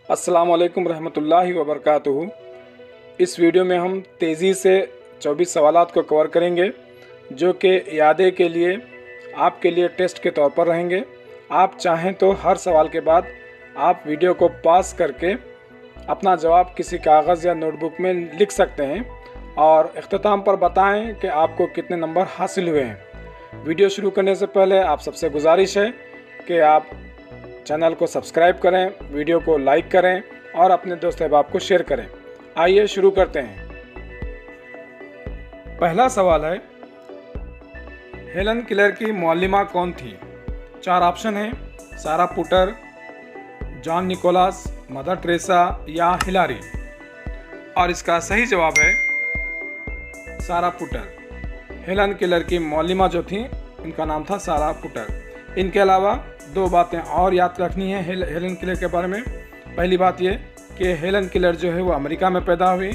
अस्सलाम वालेकुम रहमतुल्लाहि व बरकातुहू। इस वीडियो में हम तेज़ी से 24 सवालात को कवर करेंगे जो कि यादें के लिए आपके लिए टेस्ट के तौर पर रहेंगे। आप चाहें तो हर सवाल के बाद आप वीडियो को पॉज करके अपना जवाब किसी कागज़ या नोटबुक में लिख सकते हैं और इख्तिताम पर बताएं कि आपको कितने नंबर हासिल हुए हैं। वीडियो शुरू करने से पहले आप सबसे गुजारिश है कि आप चैनल को सब्सक्राइब करें, वीडियो को लाइक करें और अपने दोस्त अहबाब को शेयर करें। आइए शुरू करते हैं। पहला सवाल है, हेलन किलर की मुअल्लिमा कौन थी? 4 ऑप्शन हैं, Sarah Putter, John Nicholas, Mother Teresa या हिलारी। और इसका सही जवाब है सारा पुटर। हेलन किलर की मुअल्लिमा जो थी इनका नाम था सारा पुटर। इनके अलावा 2 बातें और याद रखनी है हेलन किलर के बारे में। पहली बात ये कि हेलन किलर जो है वो अमेरिका में पैदा हुई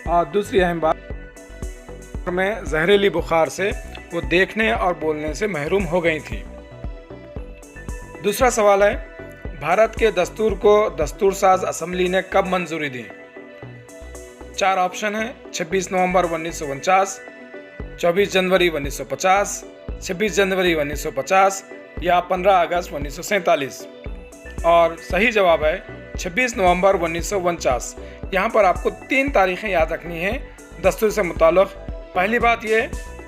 और दूसरी अहम बात में जहरीली बुखार से वो देखने और बोलने से महरूम हो गई थी। दूसरा सवाल है, भारत के दस्तूर को दस्तूर साज असम्बली ने कब मंजूरी दी? 4 ऑप्शन है, 26 नवंबर 1949, 24 जनवरी 1950, 26 जनवरी 1950 या 15 अगस्त 1947। और सही जवाब है 26 नवंबर 1949। यहाँ पर आपको 3 तारीखें याद रखनी है दस्तूर से मुताल्लिक़। पहली बात ये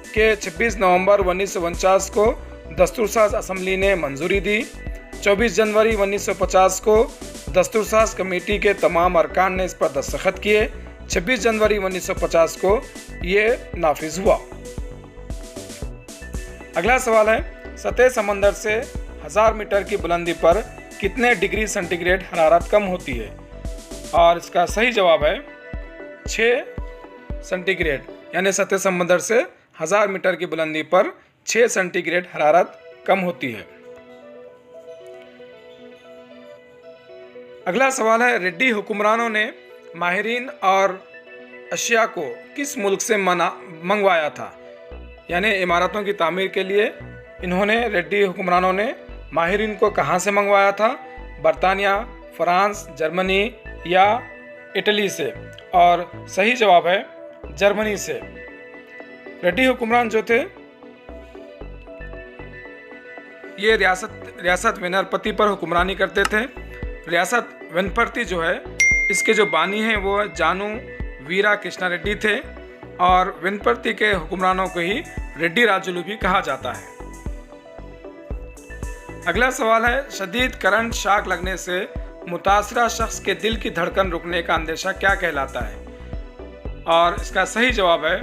कि 26 नवंबर 1949 को दस्तूर साज असम्बली ने मंजूरी दी। 24 जनवरी 1950 को दस्तूर साज कमेटी के तमाम अरकान ने इस पर दस्तखत किए। 26 जनवरी 1950 को ये नाफिज हुआ। अगला सवाल है, सतह समंदर से 1000 मीटर की बुलंदी पर कितने डिग्री सेंटीग्रेड हरारत कम होती है? और इसका सही जवाब है 6 सेंटीग्रेड, यानी सतह समंदर से 1000 मीटर की बुलंदी पर 6 सेंटीग्रेड हरारत कम होती है। अगला सवाल है, रेड्डी हुक्मरानों ने माहिरीन और अशिया को किस मुल्क से मंगवाया था? यानी इमारतों की तामीर के लिए इन्होंने रेड्डी हुक्मरानों ने माहिरीन को कहाँ से मंगवाया था? बरतानिया, फ्रांस, जर्मनी या इटली से? और सही जवाब है जर्मनी से। रेड्डी हुक्मरान जो थे ये रियासत वेनरपति पर हुक्मरानी करते थे। रियासत वेनपर्ती जो है इसके जो बानी हैं वो जानू वीरा कृष्णा रेड्डी थे और वेनपर्ती के हुक्मरानों को ही रेड्डी राजुलू भी कहा जाता है। अगला सवाल है, शदीद करंट शॉक लगने से मुतासरा शख्स के दिल की धड़कन रुकने का अंदेशा क्या कहलाता है? और इसका सही जवाब है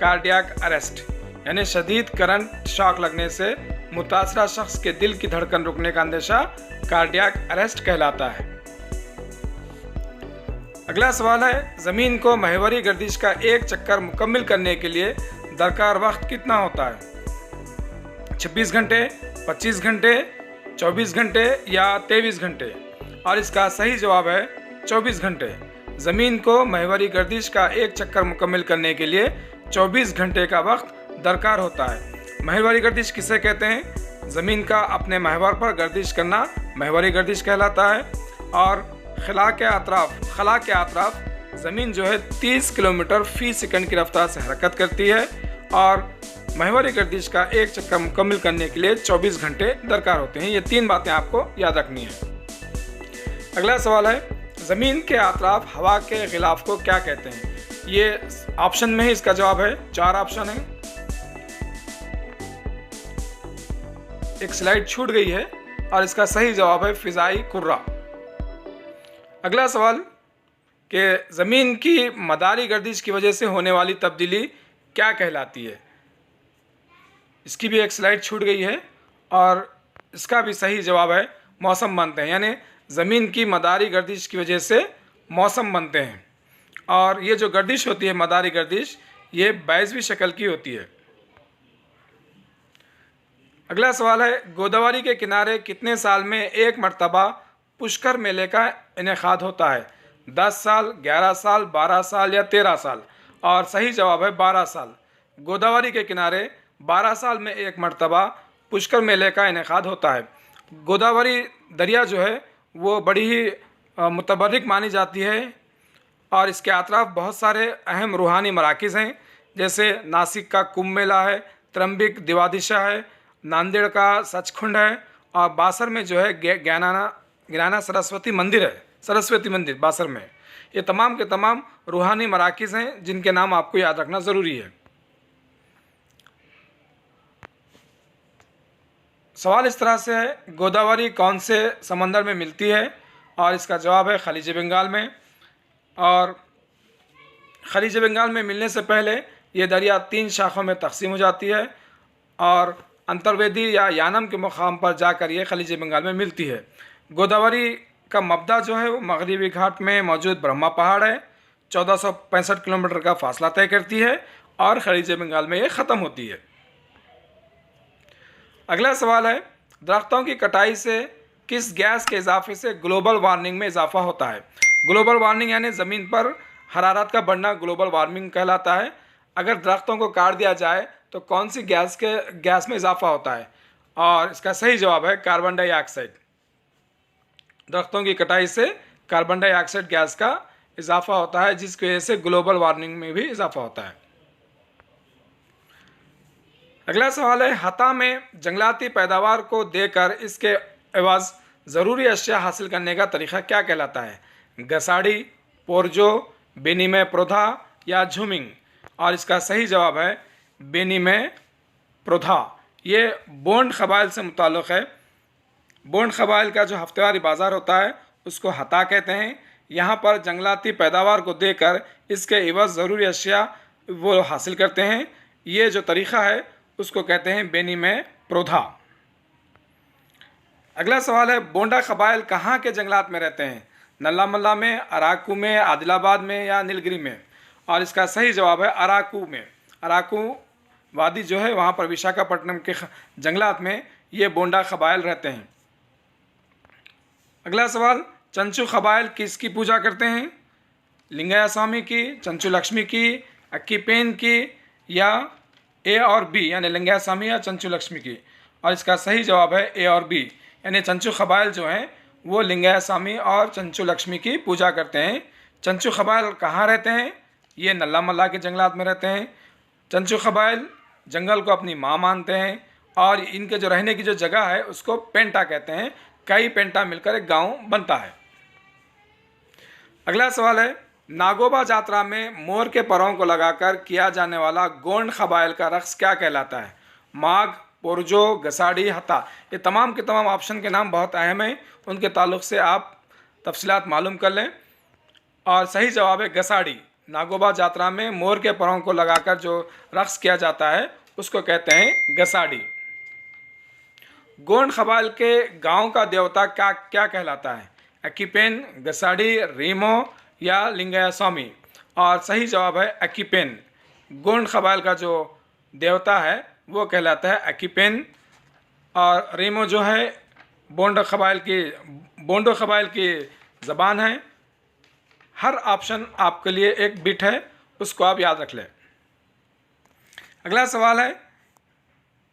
कार्डियक अरेस्ट, यानी शदीद करंट शॉक लगने से मुतासरा शख्स के दिल की धड़कन रुकने का अंदेशा कार्डियक अरेस्ट कहलाता है। अगला सवाल है, ज़मीन को महवरी गर्दिश का एक चक्कर मुकम्मल करने के लिए दरकार वक्त कितना होता है? 26 घंटे, 25 घंटे, 24 घंटे या 23 घंटे? और इसका सही जवाब है 24 घंटे। ज़मीन को महवरी गर्दिश का एक चक्कर मुकम्मल करने के लिए 24 घंटे का वक्त दरकार होता है। महवरी गर्दिश किसे कहते हैं? ज़मीन का अपने महवर पर गर्दिश करना महवरी गर्दिश कहलाता है। और खला के अतराफ ज़मीन जो है 30 किलोमीटर फी सेकंड की रफ्तार से हरकत करती है और महवरी गर्दिश का एक चक्कर मुकम्मल करने के लिए 24 घंटे दरकार होते हैं। ये 3 बातें आपको याद रखनी है। अगला सवाल है, ज़मीन के अतराफ हवा के गिलाफ को क्या कहते हैं? ये ऑप्शन में ही इसका जवाब है। 4 ऑप्शन है, एक स्लाइड छूट गई है और इसका सही जवाब है फिजाई कुर्रा। अगला सवाल कि ज़मीन की मदारी गर्दिश की वजह से होने वाली तब्दीली क्या कहलाती है? इसकी भी एक स्लाइड छूट गई है और इसका भी सही जवाब है मौसम बनते हैं, यानी ज़मीन की मदारी गर्दिश की वजह से मौसम बनते हैं। और ये जो गर्दिश होती है मदारी गर्दिश ये बैज़वी शक्ल की होती है। अगला सवाल है, गोदावरी के किनारे कितने साल में एक मरतबा पुष्कर मेले का इनेकाद होता है? 10 साल, 11 साल, 12 साल या 13 साल? और सही जवाब है 12 साल। गोदावरी के किनारे 12 साल में एक मरतबा पुष्कर मेले का इनेकाद होता है। गोदावरी दरिया जो है वो बड़ी ही मुतबर्रिक मानी जाती है और इसके अतराफ बहुत सारे अहम रूहानी मराकिज़ हैं, जैसे नासिक का कुंभ मेला है, त्रंबिक दिवादिशा है, नांदेड़ का सचखंड है और बासर में जो है ज्ञाना सरस्वती मंदिर है, सरस्वती मंदिर बासर में। ये तमाम के तमाम रूहानी मराकिज़ हैं जिनके नाम आपको याद रखना ज़रूरी है। सवाल इस तरह से है, गोदावरी कौन से समंदर में मिलती है? और इसका जवाब है खलीज बंगाल में। और खलीज बंगाल में मिलने से पहले ये दरिया 3 शाखों में तकसीम हो जाती है और अंतर्वेदी या यानम के मुकाम पर जाकर ये खलीज बंगाल में मिलती है। गोदावरी का मबदा जो है वो मगरबी घाट में मौजूद ब्रह्मा पहाड़ है, 1465 किलोमीटर का फासला तय करती है और खलीज बंगाल में ये ख़त्म होती है। अगला सवाल है, दरख्तों की कटाई से किस गैस के इजाफे से ग्लोबल वार्मिंग में इजाफा होता है? ग्लोबल वार्मिंग यानी ज़मीन पर हरारत का बढ़ना ग्लोबल वार्मिंग कहलाता है। अगर दरख्तों को काट दिया जाए तो कौन सी गैस में इजाफा होता है? और इसका सही जवाब है कार्बन डाइऑक्साइड। दरख्तों की कटाई से कार्बन डाइऑक्साइड गैस का इजाफा होता है, जिसकी वजह से ग्लोबल वार्मिंग में भी इजाफा होता है। अगला सवाल है, हता में जंगलाती पैदावार को देकर इसके एवज ज़रूरी अशिया हासिल करने का तरीक़ा क्या कहलाता है? गसाड़ी, पोरजो, बेनिमे प्रोधा या झूमिंग? और इसका सही जवाब है बेनिमे प्रोधा। ये बोंड कबाइल से मुताल्लिक़ है। बोंड कबाइल का जो हफ्तेवारी बाज़ार होता है उसको हता कहते हैं। यहाँ पर जंगलाती पैदावार को देकर इसके एवज ज़रूरी अशिया वो हासिल करते हैं। ये जो तरीक़ा है उसको कहते हैं बेनिमे प्रोधा। अगला सवाल है, बोंडा कबाइल कहाँ के जंगलात में रहते हैं? नल्ला मल्ला में, अराकू में, आदिलाबाद में या नीलगिरी में? और इसका सही जवाब है अराकू में। अराकू वादी जो है वहाँ पर विशाखापट्टनम के जंगलात में ये बोंडा कबाइल रहते हैं। अगला सवाल, चंचू कबाइल किसकी पूजा करते हैं? लिंगाया स्वामी की, चंचू लक्ष्मी की, अक्कीपेन की या ए और बी यानी लिंगाया स्वामी या चंचू लक्ष्मी की? और इसका सही जवाब है ए और बी, यानी चंचू कबाइल जो हैं वो लिंगाया स्वामी और चंचू लक्ष्मी की पूजा करते हैं। चंचू कबाइल कहाँ रहते हैं? ये नल्ला मल्ला के जंगलात में रहते हैं। चंचू कबाइल जंगल को अपनी माँ मानते हैं और इनके जो रहने की जो जगह है उसको पेंटा कहते हैं। कई पेंटा मिलकर एक गांव बनता है। अगला सवाल है, नागोबा यात्रा में मोर के परों को लगाकर किया जाने वाला गोंड कबाइल का रक्स क्या कहलाता है? माघ, पोरजो, गसाड़ी, हता? ये तमाम के तमाम ऑप्शन के नाम बहुत अहम हैं, उनके ताल्लुक़ से आप तफसीलात मालूम कर लें। और सही जवाब है गसाड़ी। नागोबा यात्रा में मोर के परों को लगाकर जो रक्स किया जाता है उसको कहते हैं गसाड़ी। गोंड कबाइल के गांव का देवता क्या कहलाता है? अक्कीपेन, गसाड़ी, रीमो या लिंगाया स्वामी? और सही जवाब है अक्कीपेन। गोंड कबाइल का जो देवता है वो कहलाता है अक्कीपेन। और रीमो जो है बोंडो कबाइल की ज़बान है। हर ऑप्शन आपके लिए एक बिट है, उसको आप याद रख लें। अगला सवाल है,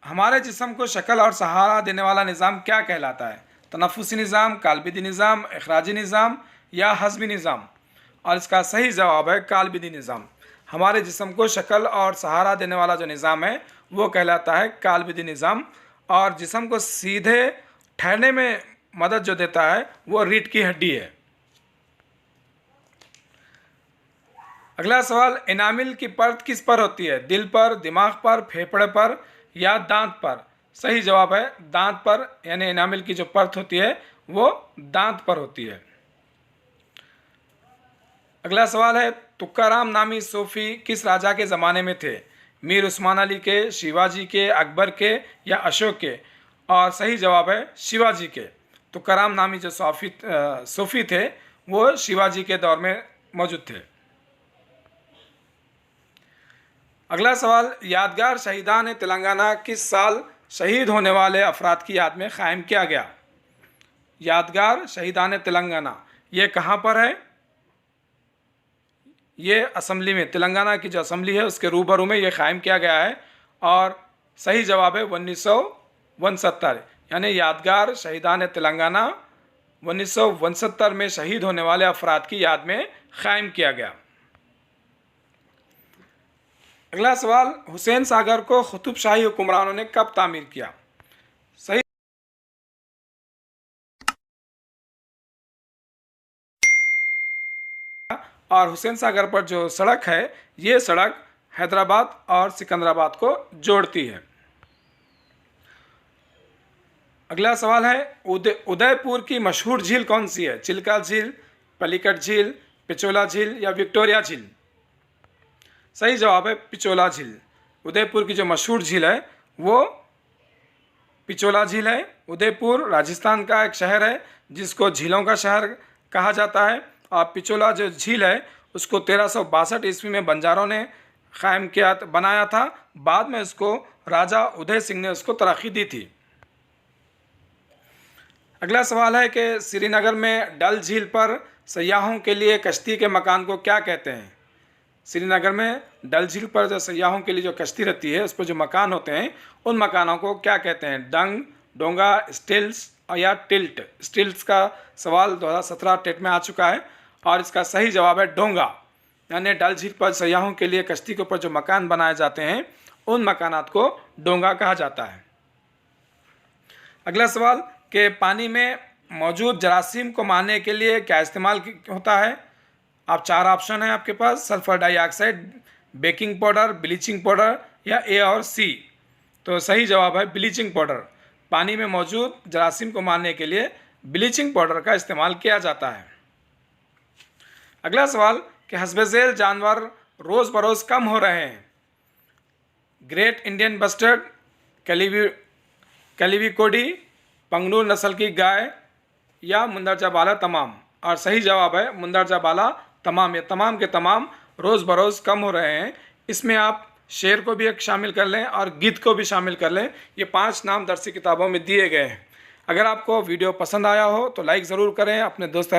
हमारे जिस्म को शक्ल और सहारा देने वाला निज़ाम क्या कहलाता है? तनफ़ुसी निज़ाम, कालबिदी निज़ाम, इखराजी निज़ाम या हज़मी निज़ाम? और इसका सही जवाब है कालबिदी निज़ाम। हमारे जिस्म को शक्ल और सहारा देने वाला जो निज़ाम है वो कहलाता है कालबिदी निज़ाम। और जिस्म को सीधे ठहरने में मदद जो देता है वो रीढ़ की हड्डी है। अगला सवाल, एनामिल की परत किस पर होती है? दिल पर, दिमाग पर, फेफड़े पर या दांत पर? सही जवाब है दांत पर, यानी एनामिल की जो परत होती है वो दांत पर होती है। अगला सवाल है, तुकाराम नामी सूफी किस राजा के ज़माने में थे? मीर उस्मान अली के, शिवाजी के, अकबर के या अशोक के? और सही जवाब है शिवाजी के। तुकाराम नामी जो सूफी थे वो शिवाजी के दौर में मौजूद थे। अगला सवाल, यादगार शहीदान तेलंगाना किस साल शहीद होने वाले अफराद की याद में क़ायम किया गया? यादगार शहीदान तेलंगाना ये कहाँ पर है? ये असम्बली में, तेलंगाना की जो असम्बली है उसके रूबरू में ये क़ायम किया गया है। और सही जवाब है 1969, यानी यादगार शहीदान तेलंगाना 1969 में शहीद होने वाले अफराद की याद में कायम किया गया। अगला सवाल, हुसैन सागर को कुतुब शाही हुक्मरानों ने कब तामीर किया? सही और हुसैन सागर पर जो सड़क है ये सड़क हैदराबाद और सिकंदराबाद को जोड़ती है। अगला सवाल है, उदयपुर की मशहूर झील कौन सी है? चिल्का झील, पलीकट झील, पिचोला झील या विक्टोरिया झील? सही जवाब है पिचोला झील। उदयपुर की जो मशहूर झील है वो पिचोला झील है। उदयपुर राजस्थान का एक शहर है जिसको झीलों का शहर कहा जाता है, और पिचोला जो झील है उसको 1362 ईस्वी में बंजारों ने बनाया था। बाद में उसको राजा उदय सिंह ने उसको तरक्की दी थी। अगला सवाल है कि श्रीनगर में डल झील पर सयाहों के लिए कश्ती के मकान को क्या कहते हैं? श्रीनगर में डल झील पर जो सयाहों के लिए जो कश्ती रहती है उस पर जो मकान होते हैं उन मकानों को क्या कहते हैं? डंग, डोंगा, स्टिल्स या टिल्ट? स्टिल्स का सवाल 2017 टेट में आ चुका है और इसका सही जवाब है डोंगा। यानी डल झील पर सयाहों के लिए कश्ती के ऊपर जो मकान बनाए जाते हैं उन मकानात को डोंगा कहा जाता है। अगला सवाल कि पानी में मौजूद जरासीम को मारने के लिए क्या इस्तेमाल होता है? आप 4 ऑप्शन हैं आपके पास, sulphur dioxide, baking powder, bleaching powder या ए और सी। तो सही जवाब है ब्लीचिंग पाउडर। पानी में मौजूद जरासीम को मारने के लिए ब्लीचिंग पाउडर का इस्तेमाल किया जाता है। अगला सवाल कि हस्बेज़ेल जानवर रोज़ बरोज़ कम हो रहे हैं? ग्रेट इंडियन बस्टर्ड, कैलिविकोडी, पंगनूर नस्ल की गाय या मुंदरजा बाला तमाम? और सही जवाब है मुंदरजा बाला तमाम। ये तमाम के तमाम रोज़ बरोज़ कम हो रहे हैं। इसमें आप शेर को भी एक शामिल कर लें और गिद्ध को भी शामिल कर लें। ये 5 नाम दरसी किताबों में दिए गए हैं। अगर आपको वीडियो पसंद आया हो तो लाइक ज़रूर करें, अपने दोस्त